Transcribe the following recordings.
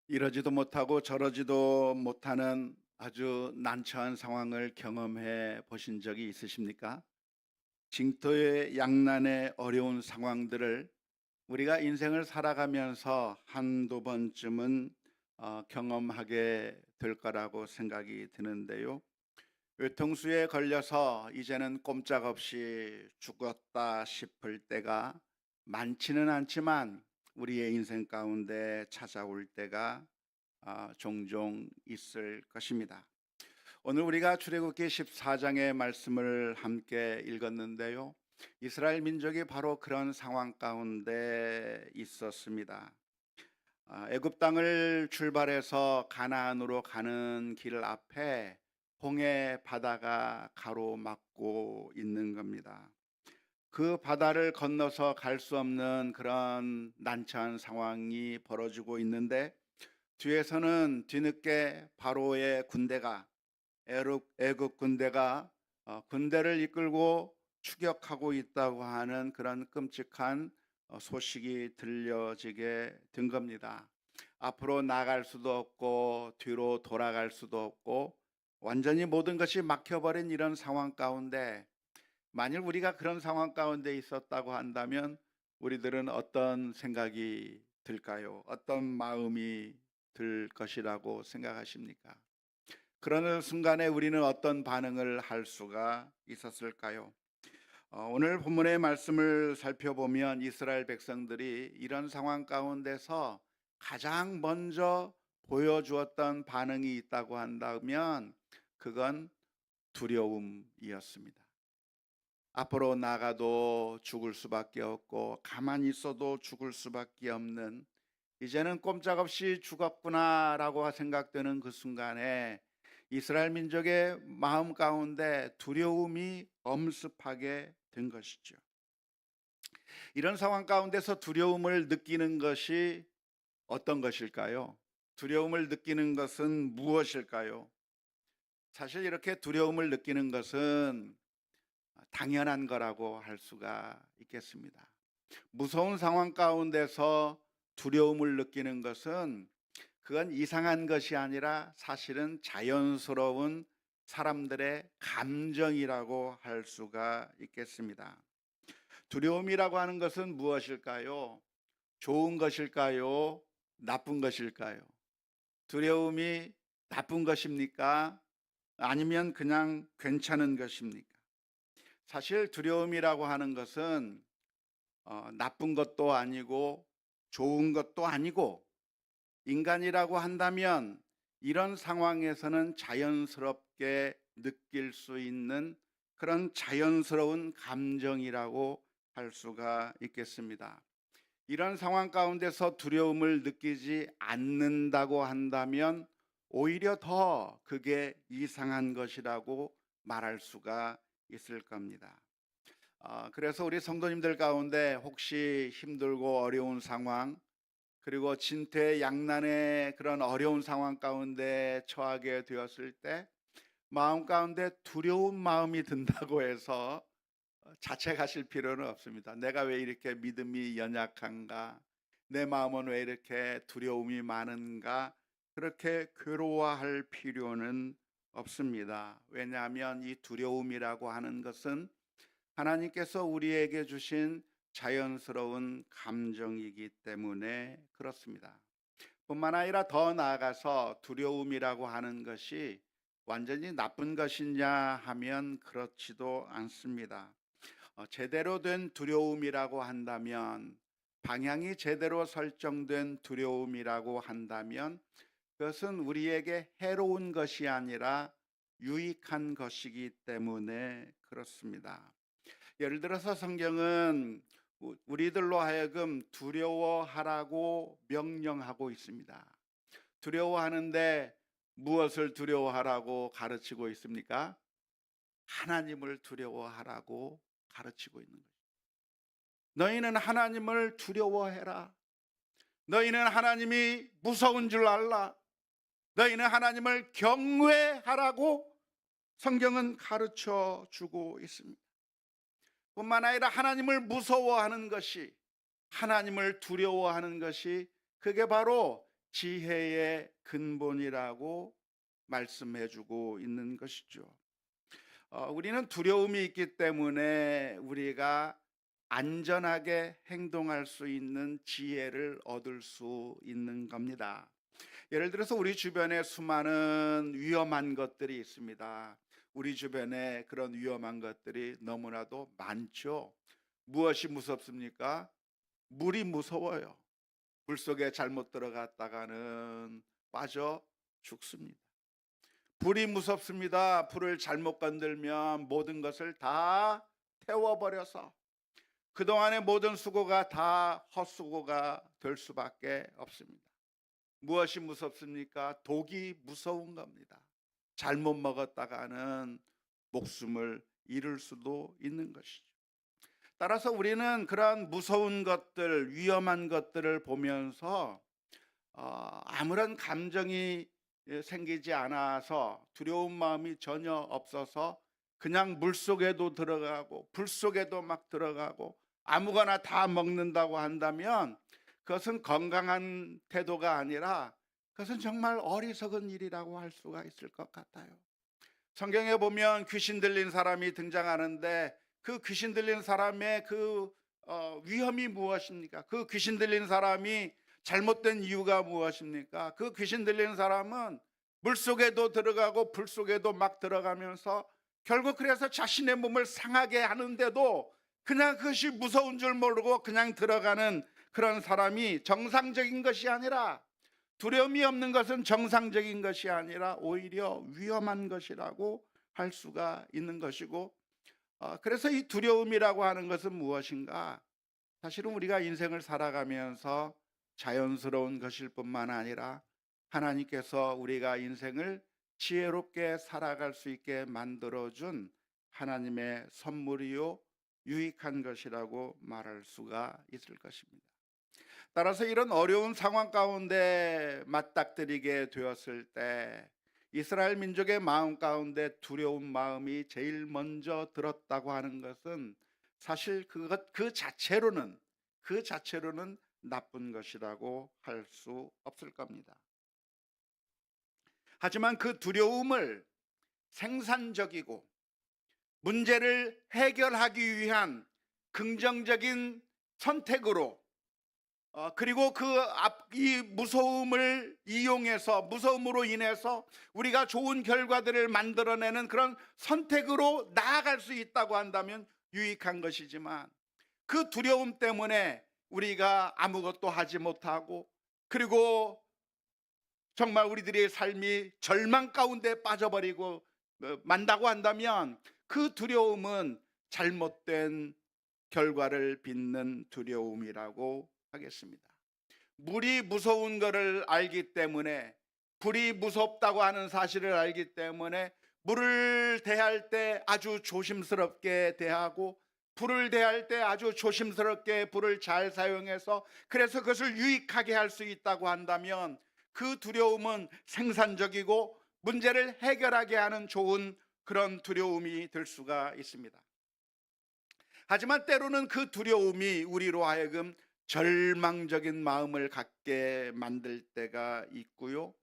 이러지도 못하고 저러지도 못하는 아주 난처한 상황을 경험해 보신 적이 있으십니까? 징토의 양난의 어려운 상황들을 우리가 인생을 살아가면서 한두 번쯤은 경험하게 될 거라고 생각이 드는데요. 외통수에 걸려서 이제는 꼼짝없이 죽었다 싶을 때가 많지는 않지만 우리의 인생 가운데 찾아올 때가 종종 있을 것입니다. 오늘 우리가 출애굽기 14장의 말씀을 함께 읽었는데요. 이스라엘 민족이 바로 그런 상황 가운데 있었습니다. 애굽 땅을 출발해서 가나안으로 가는 길 앞에 홍해 바다가 가로막고 있는 겁니다. 그 바다를 건너서 갈 수 없는 그런 난처한 상황이 벌어지고 있는데, 뒤에서는 뒤늦게 바로의 군대가, 애굽 군대가 군대를 이끌고 추격하고 있다고 하는 그런 끔찍한 소식이 들려지게 된 겁니다. 앞으로 나갈 수도 없고 뒤로 돌아갈 수도 없고 완전히 모든 것이 막혀버린 이런 상황 가운데, 만일 우리가 그런 상황 가운데 있었다고 한다면 우리들은 어떤 생각이 들까요? 어떤 마음이 들 것이라고 생각하십니까? 그러는 순간에 우리는 어떤 반응을 할 수가 있었을까요? 오늘 본문의 말씀을 살펴보면 이스라엘 백성들이 이런 상황 가운데서 가장 먼저 보여주었던 반응이 있다고 한다면 그건 두려움이었습니다. 앞으로 나가도 죽을 수밖에 없고 가만히 있어도 죽을 수밖에 없는, 이제는 꼼짝없이 죽었구나라고 생각되는 그 순간에 이스라엘 민족의 마음 가운데 두려움이 엄습하게 된 것이죠. 이런 상황 가운데서 두려움을 느끼는 것이 어떤 것일까요? 두려움을 느끼는 것은 무엇일까요? 사실 이렇게 두려움을 느끼는 것은 당연한 거라고 할 수가 있겠습니다. 무서운 상황 가운데서 두려움을 느끼는 것은 그건 이상한 것이 아니라 사실은 자연스러운 사람들의 감정이라고 할 수가 있겠습니다. 두려움이라고 하는 것은 무엇일까요? 좋은 것일까요? 나쁜 것일까요? 두려움이 나쁜 것입니까? 아니면 그냥 괜찮은 것입니까? 사실 두려움이라고 하는 것은 나쁜 것도 아니고 좋은 것도 아니고, 인간이라고 한다면 이런 상황에서는 자연스럽게 느낄 수 있는 그런 자연스러운 감정이라고 할 수가 있겠습니다. 이런 상황 가운데서 두려움을 느끼지 않는다고 한다면 오히려 더 그게 이상한 것이라고 말할 수가 있을 겁니다. 그래서 우리 성도님들 가운데 혹시 힘들고 어려운 상황, 그리고 진퇴양난의 그런 어려운 상황 가운데 처하게 되었을 때 마음 가운데 두려운 마음이 든다고 해서 자책하실 필요는 없습니다. 내가 왜 이렇게 믿음이 연약한가? 내 마음은 왜 이렇게 두려움이 많은가? 그렇게 괴로워할 필요는 없습니다. 왜냐하면 이 두려움이라고 하는 것은 하나님께서 우리에게 주신 자연스러운 감정이기 때문에 그렇습니다. 뿐만 아니라 더 나아가서 두려움이라고 하는 것이 완전히 나쁜 것이냐 하면 그렇지도 않습니다. 제대로 된 두려움이라고 한다면, 방향이 제대로 설정된 두려움이라고 한다면 그것은 우리에게 해로운 것이 아니라 유익한 것이기 때문에 그렇습니다. 예를 들어서 성경은 우리들로 하여금 두려워하라고 명령하고 있습니다. 두려워하는데 무엇을 두려워하라고 가르치고 있습니까? 하나님을 두려워하라고 가르치고 있는 거예요. 너희는 하나님을 두려워해라. 너희는 하나님이 무서운 줄 알라. 너희는 하나님을 경외하라고 성경은 가르쳐 주고 있습니다. 뿐만 아니라 하나님을 무서워하는 것이, 하나님을 두려워하는 것이, 그게 바로 지혜의 근본이라고 말씀해 주고 있는 것이죠. 우리는 두려움이 있기 때문에 우리가 안전하게 행동할 수 있는 지혜를 얻을 수 있는 겁니다. 예를 들어서 우리 주변에 수많은 위험한 것들이 있습니다. 우리 주변에 그런 위험한 것들이 너무나도 많죠. 무엇이 무섭습니까? 물이 무서워요. 물속에 잘못 들어갔다가는 빠져 죽습니다. 불이 무섭습니다. 불을 잘못 건들면 모든 것을 다 태워버려서 그동안의 모든 수고가 다 헛수고가 될 수밖에 없습니다. 무엇이 무섭습니까? 독이 무서운 겁니다. 잘못 먹었다가는 목숨을 잃을 수도 있는 것이죠. 따라서 우리는 그러한 무서운 것들, 위험한 것들을 보면서 아무런 감정이 생기지 않아서 두려운 마음이 전혀 없어서 그냥 물속에도 들어가고 불 속에도 막 들어가고 아무거나 다 먹는다고 한다면 그것은 건강한 태도가 아니라 그것은 정말 어리석은 일이라고 할 수가 있을 것 같아요. 성경에 보면 귀신 들린 사람이 등장하는데 그 귀신 들린 사람의 그 위험이 무엇입니까? 그 귀신 들린 사람이 잘못된 이유가 무엇입니까? 그 귀신 들린 사람은 물속에도 들어가고 불 속에도 막 들어가면서 결국 그래서 자신의 몸을 상하게 하는데도 그냥 그것이 무서운 줄 모르고 그냥 들어가는 그런 사람이 정상적인 것이 아니라, 두려움이 없는 것은 정상적인 것이 아니라 오히려 위험한 것이라고 할 수가 있는 것이고, 그래서 이 두려움이라고 하는 것은 무엇인가? 사실은 우리가 인생을 살아가면서 자연스러운 것일 뿐만 아니라 하나님께서 우리가 인생을 지혜롭게 살아갈 수 있게 만들어준 하나님의 선물이요 유익한 것이라고 말할 수가 있을 것입니다. 따라서 이런 어려운 상황 가운데 맞닥뜨리게 되었을 때 이스라엘 민족의 마음 가운데 두려운 마음이 제일 먼저 들었다고 하는 것은 사실 그 자체로는 나쁜 것이라고 할 수 없을 겁니다. 하지만 그 두려움을 생산적이고 문제를 해결하기 위한 긍정적인 선택으로, 그리고 이 무서움을 이용해서, 무서움으로 인해서 우리가 좋은 결과들을 만들어내는 그런 선택으로 나아갈 수 있다고 한다면 유익한 것이지만, 그 두려움 때문에 우리가 아무것도 하지 못하고 그리고 정말 우리들의 삶이 절망 가운데 빠져버리고 만다고 한다면 그 두려움은 잘못된 결과를 빚는 두려움이라고 하겠습니다. 물이 무서운 것을 알기 때문에, 불이 무섭다고 하는 사실을 알기 때문에 물을 대할 때 아주 조심스럽게 대하고 불을 대할 때 아주 조심스럽게 불을 잘 사용해서 그래서 그것을 유익하게 할 수 있다고 한다면 그 두려움은 생산적이고 문제를 해결하게 하는 좋은 그런 두려움이 될 수가 있습니다. 하지만 때로는 그 두려움이 우리로 하여금 절망적인 마음을 갖게 만들 때가 있고요,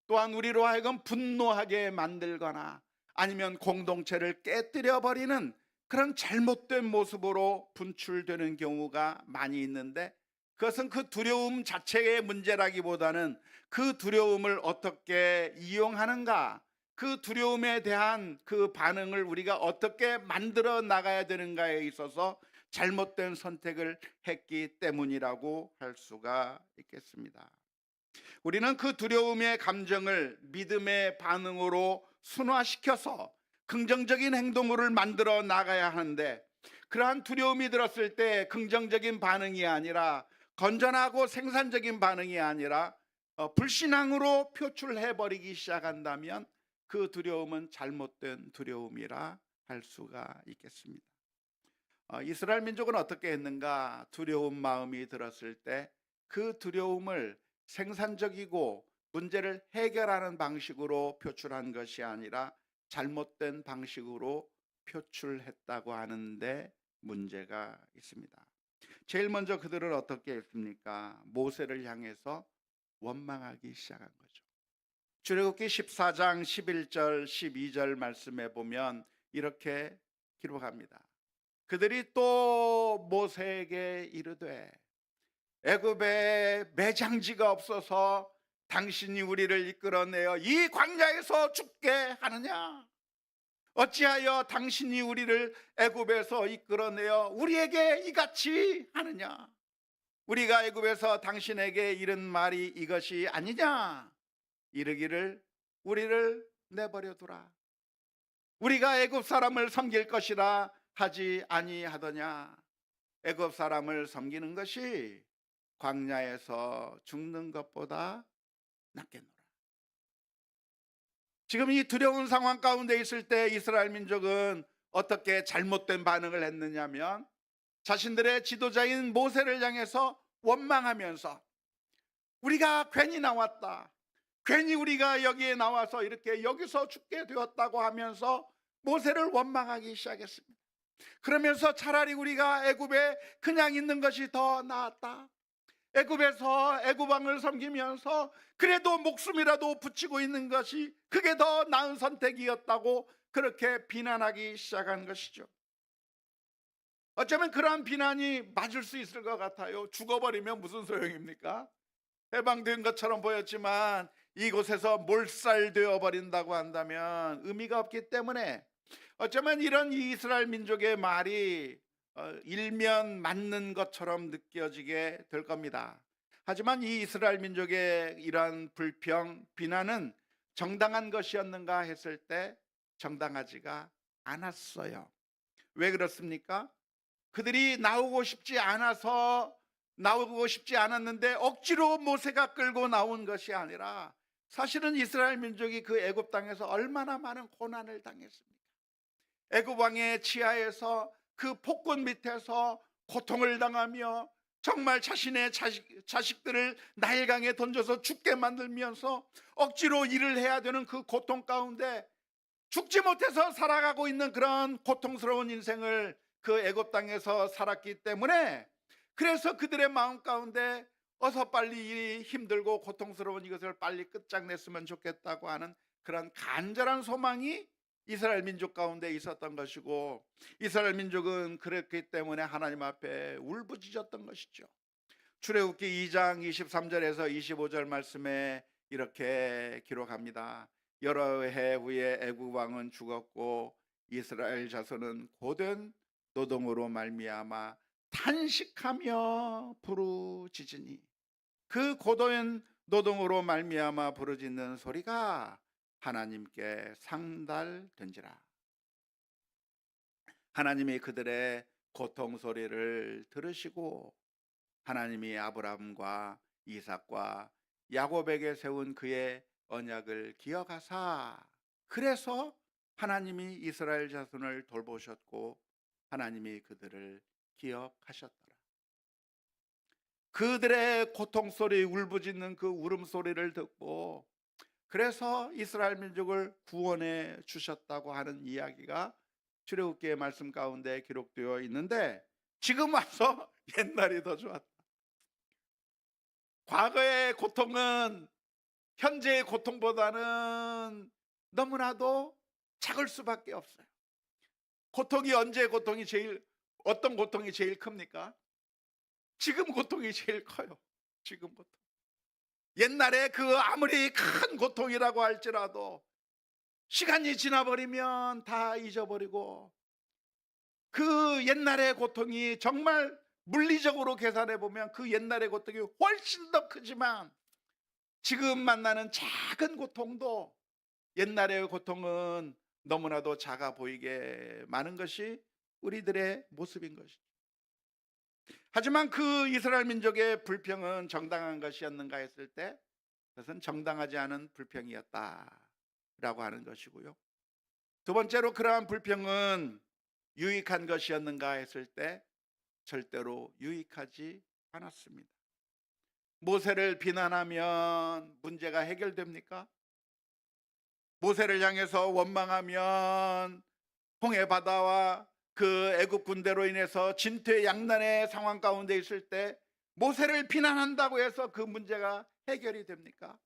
또한 우리로 하여금 분노하게 만들거나 아니면 공동체를 깨뜨려 버리는 그런 잘못된 모습으로 분출되는 경우가 많이 있는데, 그것은 그 두려움 자체의 문제라기보다는 그 두려움을 어떻게 이용하는가, 그 두려움에 대한 그 반응을 우리가 어떻게 만들어 나가야 되는가에 있어서 잘못된 선택을 했기 때문이라고 할 수가 있겠습니다. 우리는 그 두려움의 감정을 믿음의 반응으로 순화시켜서 긍정적인 행동을 만들어 나가야 하는데, 그러한 두려움이 들었을 때 긍정적인 반응이 아니라, 건전하고 생산적인 반응이 아니라 불신앙으로 표출해 버리기 시작한다면 그 두려움은 잘못된 두려움이라 할 수가 있겠습니다. 이스라엘 민족은 어떻게 했는가? 두려운 마음이 들었을 때 그 두려움을 생산적이고 문제를 해결하는 방식으로 표출한 것이 아니라 잘못된 방식으로 표출했다고 하는데 문제가 있습니다. 제일 먼저 그들은 어떻게 했습니까? 모세를 향해서 원망하기 시작한 거죠. 출애굽기 14장 11절 12절 말씀에 보면 이렇게 기록합니다. 그들이 또 모세에게 이르되 애굽에 매장지가 없어서 당신이 우리를 이끌어내어 이 광야에서 죽게 하느냐? 어찌하여 당신이 우리를 애굽에서 이끌어내어 우리에게 이같이 하느냐? 우리가 애굽에서 당신에게 이른 말이 이것이 아니냐? 이르기를 우리를 내버려 두라. 우리가 애굽 사람을 섬길 것이라 하지 아니하더냐? 애굽 사람을 섬기는 것이 광야에서 죽는 것보다 낫겠노라. 지금 이 두려운 상황 가운데 있을 때 이스라엘 민족은 어떻게 잘못된 반응을 했느냐면 자신들의 지도자인 모세를 향해서 원망하면서 우리가 괜히 나왔다, 괜히 우리가 여기에 나와서 이렇게 여기서 죽게 되었다고 하면서 모세를 원망하기 시작했습니다. 그러면서 차라리 우리가 애굽에 그냥 있는 것이 더 나았다, 애굽에서 애굽 왕을 섬기면서 그래도 목숨이라도 붙이고 있는 것이 그게 더 나은 선택이었다고 그렇게 비난하기 시작한 것이죠. 어쩌면 그러한 비난이 맞을 수 있을 것 같아요. 죽어버리면 무슨 소용입니까? 해방된 것처럼 보였지만 이곳에서 몰살되어 버린다고 한다면 의미가 없기 때문에 어쩌면 이런 이스라엘 민족의 말이 일면 맞는 것처럼 느껴지게 될 겁니다. 하지만 이 이스라엘 민족의 이러한 불평, 비난은 정당한 것이었는가 했을 때 정당하지가 않았어요. 왜 그렇습니까? 그들이 나오고 싶지 않았는데 억지로 모세가 끌고 나온 것이 아니라 사실은 이스라엘 민족이 그 애굽 땅에서 얼마나 많은 고난을 당했습니까? 애굽 왕의 치하에서 그 폭군 밑에서 고통을 당하며 정말 자신의 자식들을 나일강에 던져서 죽게 만들면서 억지로 일을 해야 되는 그 고통 가운데 죽지 못해서 살아가고 있는 그런 고통스러운 인생을 그 애굽 땅에서 살았기 때문에 그래서 그들의 마음 가운데 어서 빨리 이 힘들고 고통스러운 이것을 빨리 끝장냈으면 좋겠다고 하는 그런 간절한 소망이 이스라엘 민족 가운데 있었던 것이고 이스라엘 민족은 그랬기 때문에 하나님 앞에 울부짖었던 것이죠. 출애굽기 2장 23절에서 25절 말씀에 이렇게 기록합니다. 여러 해 후에 애굽 왕은 죽었고 이스라엘 자손은 고된 노동으로 말미암아 탄식하며 부르짖으니 그 고된 노동으로 말미암아 부르짖는 소리가 하나님께 상달된지라. 하나님이 그들의 고통 소리를 들으시고 하나님이 아브라함과 이삭과 야곱에게 세운 그의 언약을 기억하사 그래서 하나님이 이스라엘 자손을 돌보셨고 하나님이 그들을 기억하셨더라. 그들의 고통 소리, 울부짖는 그 울음소리를 듣고 그래서 이스라엘 민족을 구원해 주셨다고 하는 이야기가 출애굽기의 말씀 가운데 기록되어 있는데 지금 와서 옛날이 더 좋았다. 과거의 고통은 현재의 고통보다는 너무나도 작을 수밖에 없어요. 고통이 어떤 고통이 제일 큽니까? 지금 고통이 제일 커요. 지금 고통. 옛날에 그 아무리 큰 고통이라고 할지라도 시간이 지나버리면 다 잊어버리고 그 옛날의 고통이 정말 물리적으로 계산해 보면 그 옛날의 고통이 훨씬 더 크지만 지금 만나는 작은 고통도 옛날의 고통은 너무나도 작아 보이게 많은 것이 우리들의 모습인 것이죠. 하지만 그 이스라엘 민족의 불평은 정당한 것이었는가 했을 때 그것은 정당하지 않은 불평이었다라고 하는 것이고요. 두 번째로 그러한 불평은 유익한 것이었는가 했을 때 절대로 유익하지 않았습니다. 모세를 비난하면 문제가 해결됩니까? 모세를 향해서 원망하면 홍해 바다와 그 애굽 군대로 인해서 진퇴양난의 상황 가운데 있을 때 모세를 비난한다고 해서 그 문제가 해결이 됩니까?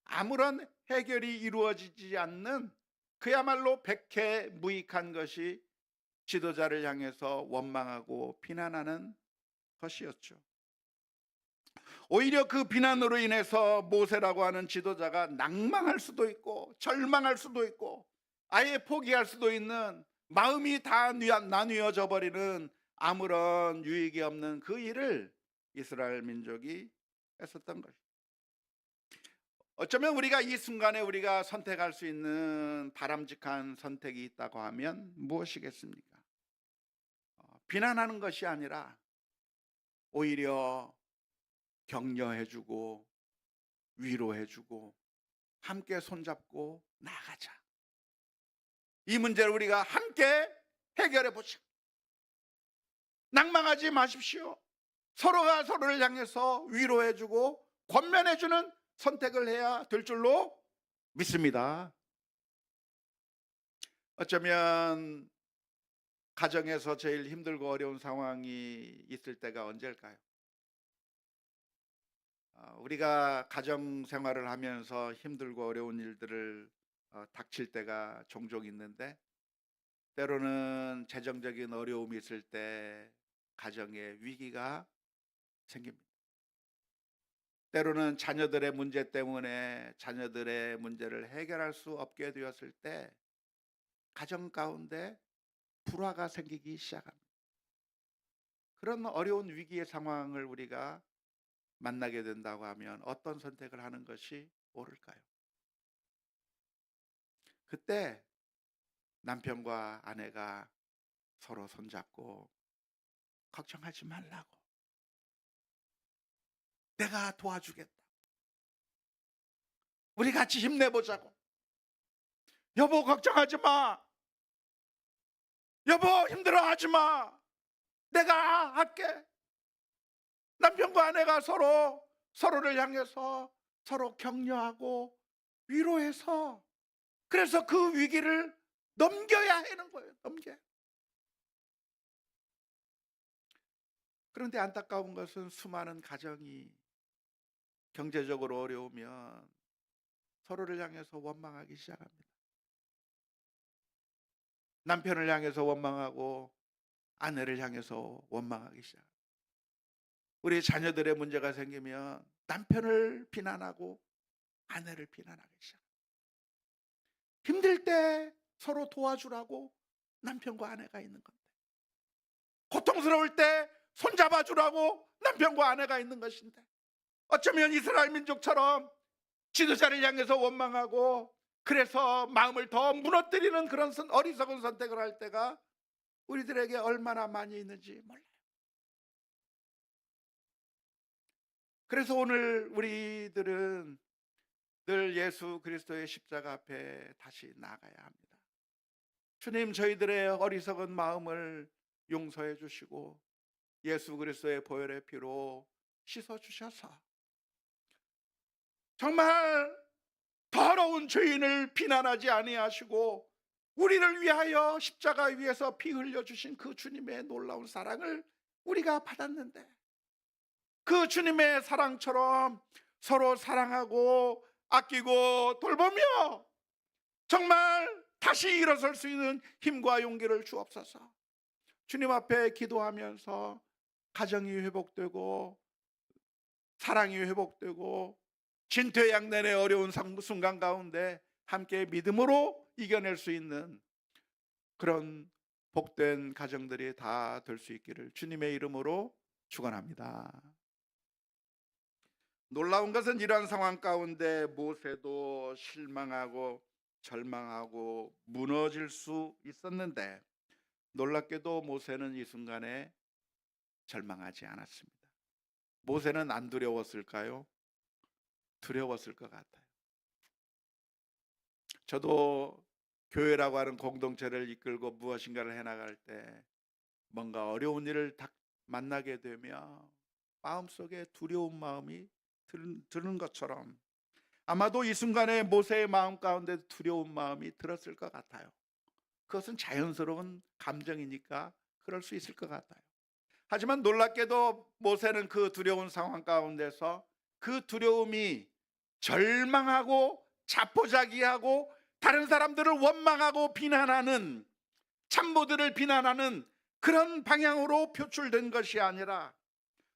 아무런 해결이 이루어지지 않는 그야말로 백해무익한 것이 지도자를 향해서 원망하고 비난하는 것이었죠. 오히려 그 비난으로 인해서 모세라고 하는 지도자가 낭망할 수도 있고 절망할 수도 있고 아예 포기할 수도 있는, 마음이 다 나뉘어져 버리는 아무런 유익이 없는 그 일을 이스라엘 민족이 했었던 것입니다. 어쩌면 우리가 이 순간에 우리가 선택할 수 있는 바람직한 선택이 있다고 하면 무엇이겠습니까? 비난하는 것이 아니라 오히려 격려해주고 위로해주고 함께 손잡고 나가자. 이 문제를 우리가 함께 해결해 보자. 낭망하지 마십시오. 서로가 서로를 향해서 위로해주고 권면해주는 선택을 해야 될 줄로 믿습니다. 어쩌면 가정에서 제일 힘들고 어려운 상황이 있을 때가 언제일까요? 우리가 가정 생활을 하면서 힘들고 어려운 일들을 닥칠 때가 종종 있는데, 때로는 재정적인 어려움이 있을 때 가정에 위기가 생깁니다. 때로는 자녀들의 문제 때문에 자녀들의 문제를 해결할 수 없게 되었을 때 가정 가운데 불화가 생기기 시작합니다. 그런 어려운 위기의 상황을 우리가 만나게 된다고 하면 어떤 선택을 하는 것이 옳을까요? 그때 남편과 아내가 서로 손잡고 걱정하지 말라고, 내가 도와주겠다, 우리 같이 힘내보자고, 여보 걱정하지 마, 여보 힘들어하지 마, 내가 할게. 남편과 아내가 서로를 향해서 서로 격려하고 위로해서, 그래서 그 위기를 넘겨야 하는 거예요. 그런데 안타까운 것은 수많은 가정이 경제적으로 어려우면 서로를 향해서 원망하기 시작합니다. 남편을 향해서 원망하고 아내를 향해서 원망하기 시작합니다. 우리 자녀들의 문제가 생기면 남편을 비난하고 아내를 비난하기 시작합니다. 힘들 때 서로 도와주라고 남편과 아내가 있는 건데, 고통스러울 때 손잡아주라고 남편과 아내가 있는 것인데, 어쩌면 이스라엘 민족처럼 지도자를 향해서 원망하고 그래서 마음을 더 무너뜨리는 그런 어리석은 선택을 할 때가 우리들에게 얼마나 많이 있는지 몰라요. 그래서 오늘 우리들은 늘 예수 그리스도의 십자가 앞에 다시 나가야 합니다. 주님, 저희들의 어리석은 마음을 용서해 주시고 예수 그리스도의 보혈의 피로 씻어 주셔서 정말 더러운 죄인을 비난하지 아니하시고 우리를 위하여 십자가 위에서 피 흘려 주신 그 주님의 놀라운 사랑을 우리가 받았는데, 그 주님의 사랑처럼 서로 사랑하고 아끼고 돌보며 정말 다시 일어설 수 있는 힘과 용기를 주옵소서. 주님 앞에 기도하면서 가정이 회복되고 사랑이 회복되고 진퇴양난의 어려운 순간 가운데 함께 믿음으로 이겨낼 수 있는 그런 복된 가정들이 다 될 수 있기를 주님의 이름으로 축원합니다. 놀라운 것은 이러한 상황 가운데 모세도 실망하고 절망하고 무너질 수 있었는데, 놀랍게도 모세는 이 순간에 절망하지 않았습니다. 모세는 안 두려웠을까요? 두려웠을 것 같아요. 저도 교회라고 하는 공동체를 이끌고 무엇인가를 해나갈 때 뭔가 어려운 일을 만나게 되며 마음속에 두려운 마음이 드는 것처럼 아마도 이 순간에 모세의 마음 가운데 두려운 마음이 들었을 것 같아요. 그것은 자연스러운 감정이니까 그럴 수 있을 것 같아요. 하지만 놀랍게도 모세는 그 두려운 상황 가운데서 그 두려움이 절망하고 자포자기하고 다른 사람들을 원망하고 비난하는, 참모들을 비난하는 그런 방향으로 표출된 것이 아니라,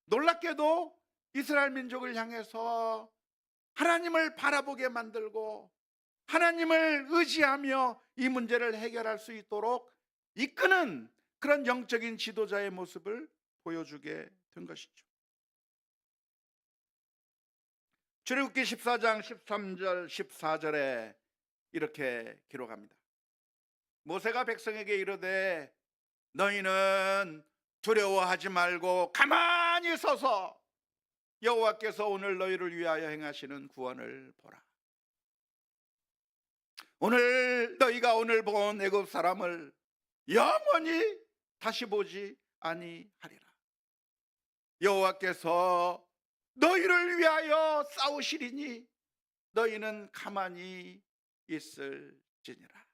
놀랍게도 이스라엘 민족을 향해서 하나님을 바라보게 만들고 하나님을 의지하며 이 문제를 해결할 수 있도록 이끄는 그런 영적인 지도자의 모습을 보여주게 된 것이죠. 출애굽기 14장 13절 14절에 이렇게 기록합니다. 모세가 백성에게 이르되 너희는 두려워하지 말고 가만히 서서 여호와께서 오늘 너희를 위하여 행하시는 구원을 보라. 오늘 너희가 오늘 본 애굽 사람을 영원히 다시 보지 아니하리라. 여호와께서 너희를 위하여 싸우시리니 너희는 가만히 있을지니라.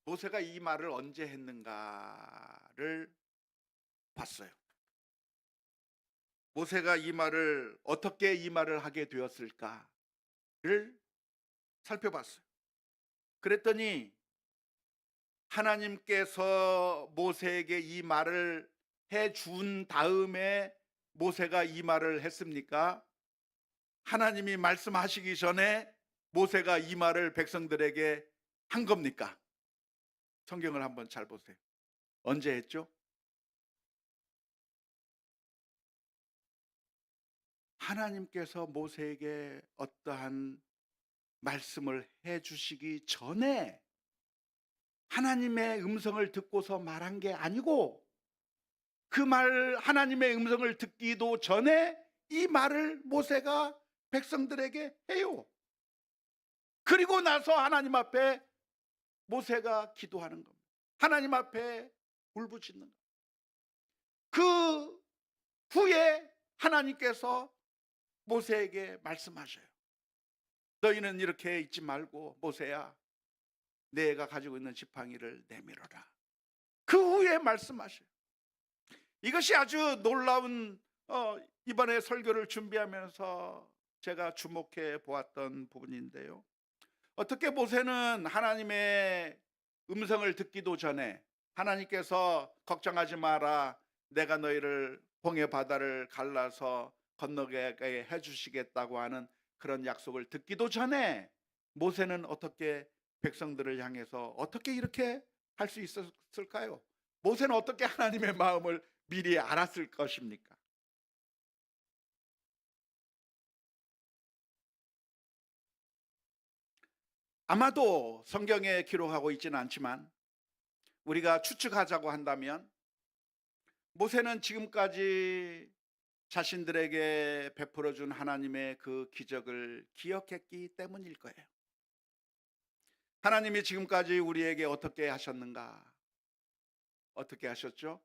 모세가 이 말을 언제 했는가를 봤어요. 모세가 이 말을 어떻게 이 말을 하게 되었을까를 살펴봤어요. 그랬더니 하나님께서 모세에게 이 말을 해준 다음에 모세가 이 말을 했습니까? 하나님이 말씀하시기 전에 모세가 이 말을 백성들에게 한 겁니까? 성경을 한번 잘 보세요. 언제 했죠? 하나님께서 모세에게 어떠한 말씀을 해주시기 전에 하나님의 음성을 듣고서 말한 게 아니고, 그 말, 하나님의 음성을 듣기도 전에 이 말을 모세가 백성들에게 해요. 그리고 나서 하나님 앞에 모세가 기도하는 겁니다. 하나님 앞에 울부짖는 겁니다. 그 후에 하나님께서 모세에게 말씀하셔요. 너희는 이렇게 있지 말고 모세야, 내가 가지고 있는 지팡이를 내밀어라. 그 후에 말씀하셔요. 이것이 아주 놀라운, 이번에 설교를 준비하면서 제가 주목해 보았던 부분인데요. 어떻게 모세는 하나님의 음성을 듣기도 전에 하나님께서 걱정하지 마라, 내가 너희를 홍해 바다를 갈라서 건너게 해주시겠다고 하는 그런 약속을 듣기도 전에 모세는 어떻게 백성들을 향해서 어떻게 이렇게 할 수 있었을까요? 모세는 어떻게 하나님의 마음을 미리 알았을 것입니까? 아마도 성경에 기록하고 있지는 않지만 우리가 추측하자고 한다면 모세는 지금까지 자신들에게 베풀어준 하나님의 그 기적을 기억했기 때문일 거예요. 하나님이 지금까지 우리에게 어떻게 하셨는가? 어떻게 하셨죠?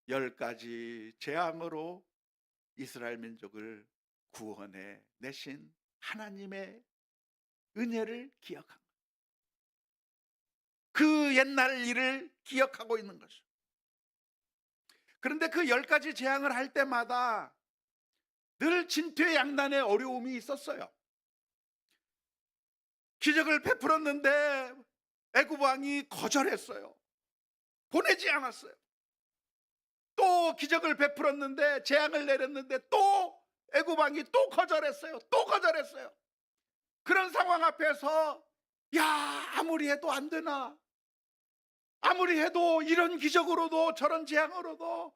10가지 재앙으로 이스라엘 민족을 구원해 내신 하나님의 은혜를 기억한 거예요. 그 옛날 일을 기억하고 있는 것이죠. 그런데 그 10가지 재앙을 할 때마다 늘 진퇴양난의 어려움이 있었어요. 기적을 베풀었는데 애굽 왕이 거절했어요. 보내지 않았어요. 또 기적을 베풀었는데, 재앙을 내렸는데 또 애굽 왕이 또 거절했어요. 또 거절했어요. 그런 상황 앞에서 야, 아무리 해도 안 되나? 아무리 해도 이런 기적으로도 저런 재앙으로도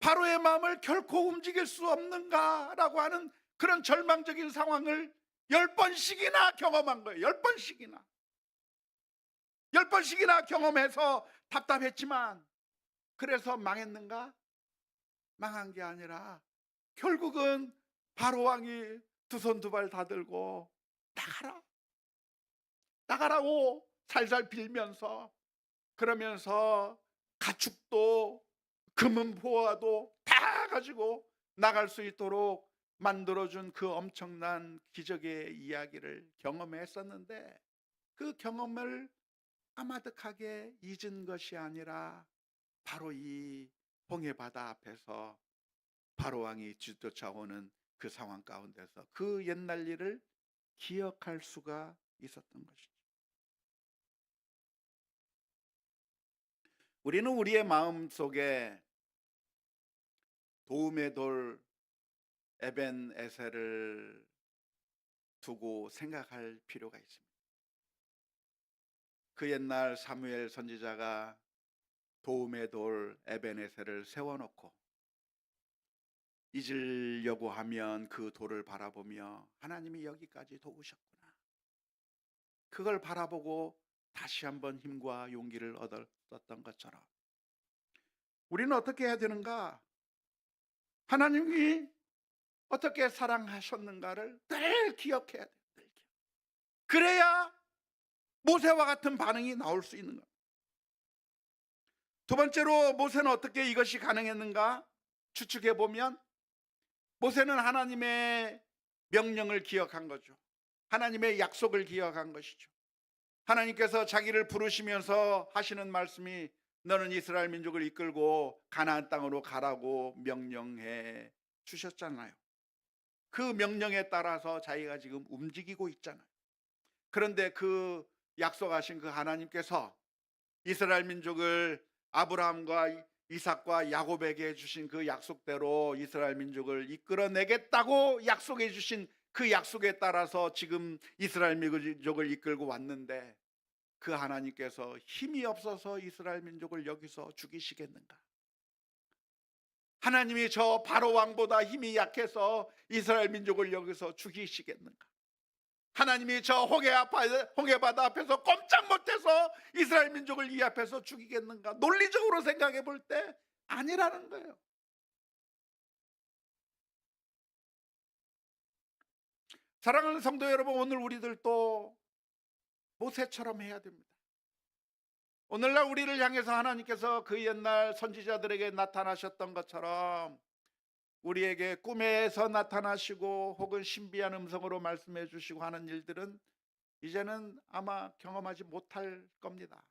바로의 마음을 결코 움직일 수 없는가라고 하는 그런 절망적인 상황을 10번씩이나 경험한 거예요. 10번씩이나. 10번씩이나 경험해서 답답했지만, 그래서 망했는가? 망한 게 아니라 결국은 바로 왕이 두 손 두 발 다 들고 나가라, 나가라고 살살 빌면서, 그러면서 가축도 금은 보화도 다 가지고 나갈 수 있도록 만들어준 그 엄청난 기적의 이야기를 경험했었는데, 그 경험을 까마득하게 잊은 것이 아니라 바로 이 홍해 바다 앞에서 바로 왕이 뒤쫓아오는 그 상황 가운데서 그 옛날 일을 기억할 수가 있었던 것이죠. 우리는 우리의 마음 속에 도움의 돌 에벤에셀을 두고 생각할 필요가 있습니다. 그 옛날 사무엘 선지자가 도움의 돌 에벤에셀을 세워놓고 잊으려고 하면 그 돌을 바라보며 하나님이 여기까지 도우셨구나, 그걸 바라보고 다시 한번 힘과 용기를 얻었던 것처럼 우리는 어떻게 해야 되는가? 하나님이 어떻게 사랑하셨는가를 늘 기억해야 돼요. 늘 기억. 그래야 모세와 같은 반응이 나올 수 있는 겁니다. 두 번째로 모세는 어떻게 이것이 가능했는가 추측해 보면, 모세는 하나님의 명령을 기억한 거죠. 하나님의 약속을 기억한 것이죠. 하나님께서 자기를 부르시면서 하시는 말씀이 너는 이스라엘 민족을 이끌고 가나안 땅으로 가라고 명령해 주셨잖아요. 그 명령에 따라서 자기가 지금 움직이고 있잖아요. 그런데 그 약속하신 그 하나님께서 이스라엘 민족을 아브라함과 이삭과 야곱에게 주신 그 약속대로 이스라엘 민족을 이끌어내겠다고 약속해 주신 그 약속에 따라서 지금 이스라엘 민족을 이끌고 왔는데, 그 하나님께서 힘이 없어서 이스라엘 민족을 여기서 죽이시겠는가? 하나님이 저 바로 왕보다 힘이 약해서 이스라엘 민족을 여기서 죽이시겠는가? 하나님이 저 홍해바다 앞에서 꼼짝 못해서 이스라엘 민족을 이 앞에서 죽이겠는가? 논리적으로 생각해 볼 때 아니라는 거예요. 사랑하는 성도 여러분, 오늘 우리들도 모세처럼 해야 됩니다. 오늘날 우리를 향해서 하나님께서 그 옛날 선지자들에게 나타나셨던 것처럼 우리에게 꿈에서 나타나시고 혹은 신비한 음성으로 말씀해 주시고 하는 일들은 이제는 아마 경험하지 못할 겁니다.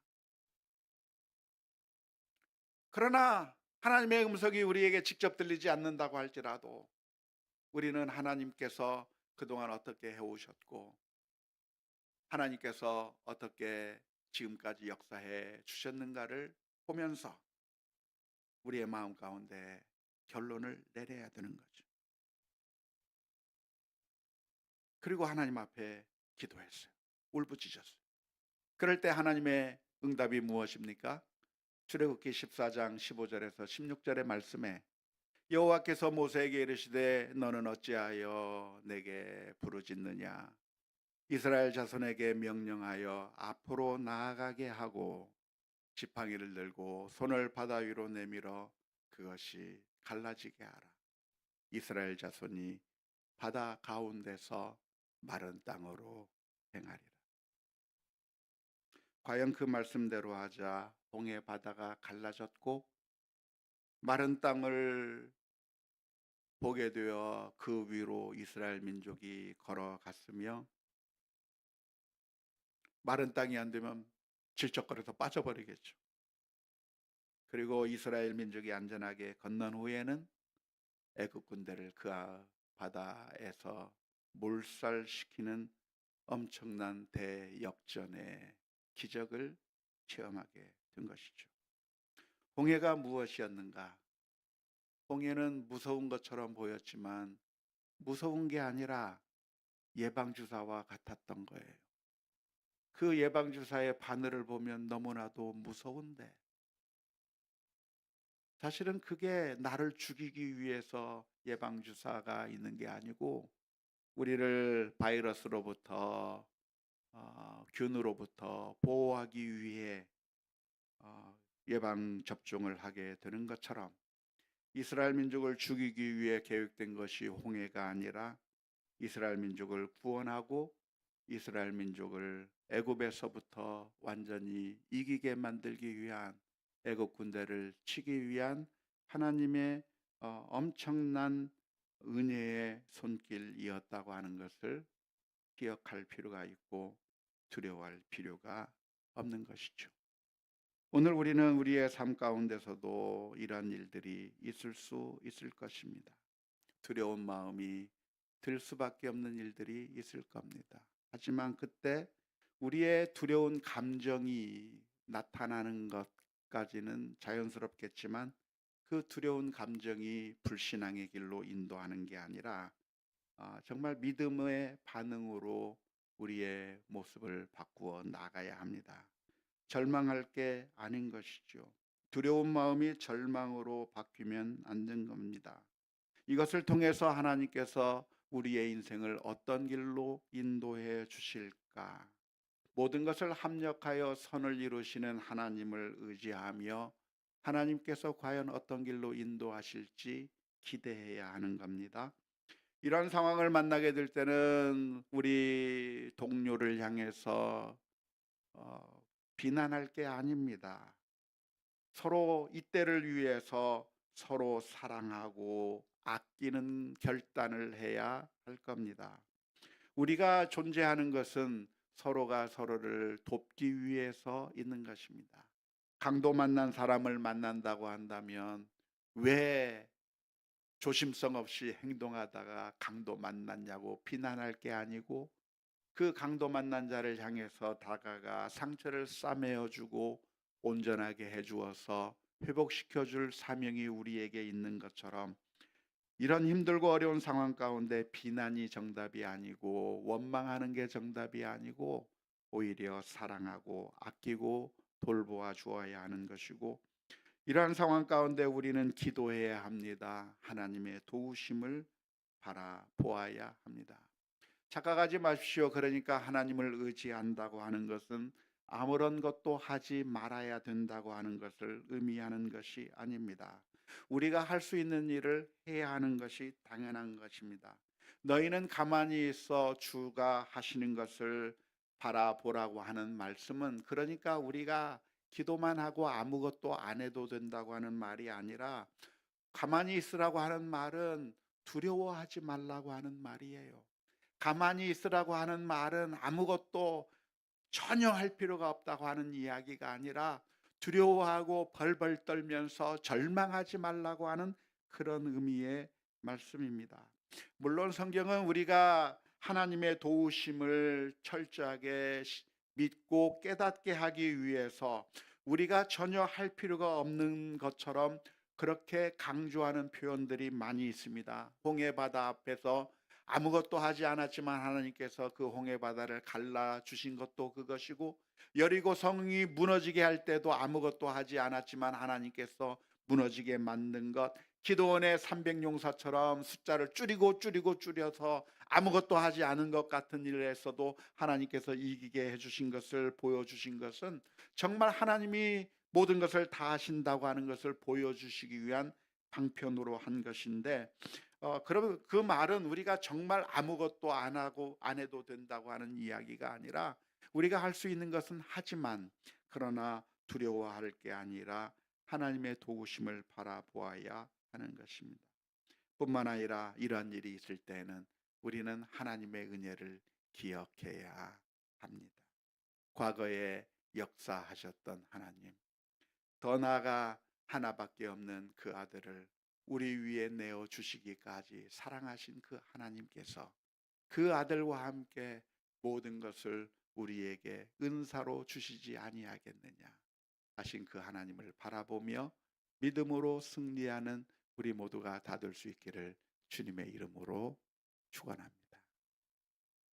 그러나 하나님의 음성이 우리에게 직접 들리지 않는다고 할지라도 우리는 하나님께서 그동안 어떻게 해오셨고 하나님께서 어떻게 지금까지 역사해 주셨는가를 보면서 우리의 마음 가운데 결론을 내려야 되는 거죠. 그리고 하나님 앞에 기도했어요. 울부짖었어요. 그럴 때 하나님의 응답이 무엇입니까? 출애굽기 14장 15절에서 16절의 말씀에 여호와께서 모세에게 이르시되 너는 어찌하여 내게 부르짖느냐? 이스라엘 자손에게 명령하여 앞으로 나아가게 하고 지팡이를 들고 손을 바다 위로 내밀어 그것이 갈라지게 하라. 이스라엘 자손이 바다 가운데서 마른 땅으로 행하리라. 과연 그 말씀대로 하자 홍해 바다가 갈라졌고 마른 땅을 보게 되어 그 위로 이스라엘 민족이 걸어갔으며, 마른 땅이 안 되면 질적거려서 빠져버리겠죠. 그리고 이스라엘 민족이 안전하게 건넌 후에는 애굽 군대를 그 바다에서 몰살시키는 엄청난 대역전의 기적을 체험하게 된 것이죠. 홍해가 무엇이었는가? 홍해는 무서운 것처럼 보였지만 무서운 게 아니라 예방주사와 같았던 거예요. 그 예방주사의 바늘을 보면 너무나도 무서운데 사실은 그게 나를 죽이기 위해서 예방주사가 있는 게 아니고 우리를 바이러스로부터 균으로부터 보호하기 위해 예방 접종을 하게 되는 것처럼 이스라엘 민족을 죽이기 위해 계획된 것이 홍해가 아니라 이스라엘 민족을 구원하고 이스라엘 민족을 애굽에서부터 완전히 이기게 만들기 위한, 애굽 군대를 치기 위한 하나님의 엄청난 은혜의 손길이었다고 하는 것을 기억할 필요가 있고 두려워할 필요가 없는 것이죠. 오늘 우리는 우리의 삶 가운데서도 이러한 일들이 있을 수 있을 것입니다. 두려운 마음이 들 수밖에 없는 일들이 있을 겁니다. 하지만 그때 우리의 두려운 감정이 나타나는 것까지는 자연스럽겠지만 그 두려운 감정이 불신앙의 길로 인도하는 게 아니라 정말 믿음의 반응으로 우리의 모습을 바꾸어 나가야 합니다. 절망할 게 아닌 것이죠. 두려운 마음이 절망으로 바뀌면 안 된 겁니다. 이것을 통해서 하나님께서 우리의 인생을 어떤 길로 인도해 주실까? 모든 것을 합력하여 선을 이루시는 하나님을 의지하며 하나님께서 과연 어떤 길로 인도하실지 기대해야 하는 겁니다. 이런 상황을 만나게 될 때는 우리 동료를 향해서 비난할 게 아닙니다. 서로 이때를 위해서 서로 사랑하고 아끼는 결단을 해야 할 겁니다. 우리가 존재하는 것은 서로가 서로를 돕기 위해서 있는 것입니다. 강도 만난 사람을 만난다고 한다면 왜 조심성 없이 행동하다가 강도 만났냐고 비난할 게 아니고 그 강도 만난 자를 향해서 다가가 상처를 싸매어 주고 온전하게 해 주어서 회복시켜 줄 사명이 우리에게 있는 것처럼 이런 힘들고 어려운 상황 가운데 비난이 정답이 아니고 원망하는 게 정답이 아니고 오히려 사랑하고 아끼고 돌보아 주어야 하는 것이고 이러한 상황 가운데 우리는 기도해야 합니다. 하나님의 도우심을 바라보아야 합니다. 착각하지 마십시오. 그러니까 하나님을 의지한다고 하는 것은 아무런 것도 하지 말아야 된다고 하는 것을 의미하는 것이 아닙니다. 우리가 할 수 있는 일을 해야 하는 것이 당연한 것입니다. 너희는 가만히 있어 주가 하시는 것을 바라보라고 하는 말씀은 그러니까 우리가 기도만 하고 아무것도 안 해도 된다고 하는 말이 아니라 가만히 있으라고 하는 말은 두려워하지 말라고 하는 말이에요. 가만히 있으라고 하는 말은 아무것도 전혀 할 필요가 없다고 하는 이야기가 아니라 두려워하고 벌벌 떨면서 절망하지 말라고 하는 그런 의미의 말씀입니다. 물론 성경은 우리가 하나님의 도우심을 철저하게 믿고 깨닫게 하기 위해서 우리가 전혀 할 필요가 없는 것처럼 그렇게 강조하는 표현들이 많이 있습니다. 홍해 바다 앞에서 아무것도 하지 않았지만 하나님께서 그 홍해 바다를 갈라 주신 것도 그것이고 여리고 성이 무너지게 할 때도 아무것도 하지 않았지만 하나님께서 무너지게 만든 것, 기드온의 300용사처럼 숫자를 줄여서 아무것도 하지 않은 것 같은 일을 했어도 하나님께서 이기게 해주신 것을 보여주신 것은 정말 하나님이 모든 것을 다 하신다고 하는 것을 보여주시기 위한 방편으로 한 것인데 그러면 그 말은 우리가 정말 아무것도 안 하고 안 해도 된다고 하는 이야기가 아니라 우리가 할 수 있는 것은 하지만 그러나 두려워할 게 아니라 하나님의 도우심을 바라보아야 하는 것입니다. 뿐만 아니라 이러한 일이 있을 때에는 우리는 하나님의 은혜를 기억해야 합니다. 과거에 역사하셨던 하나님, 더 나아가 하나밖에 없는 그 아들을 우리 위에 내어 주시기까지 사랑하신 그 하나님께서 그 아들과 함께 모든 것을 우리에게 은사로 주시지 아니하겠느냐 하신 그 하나님을 바라보며 믿음으로 승리하는 우리 모두가 다 될 수 있기를 주님의 이름으로 축원합니다.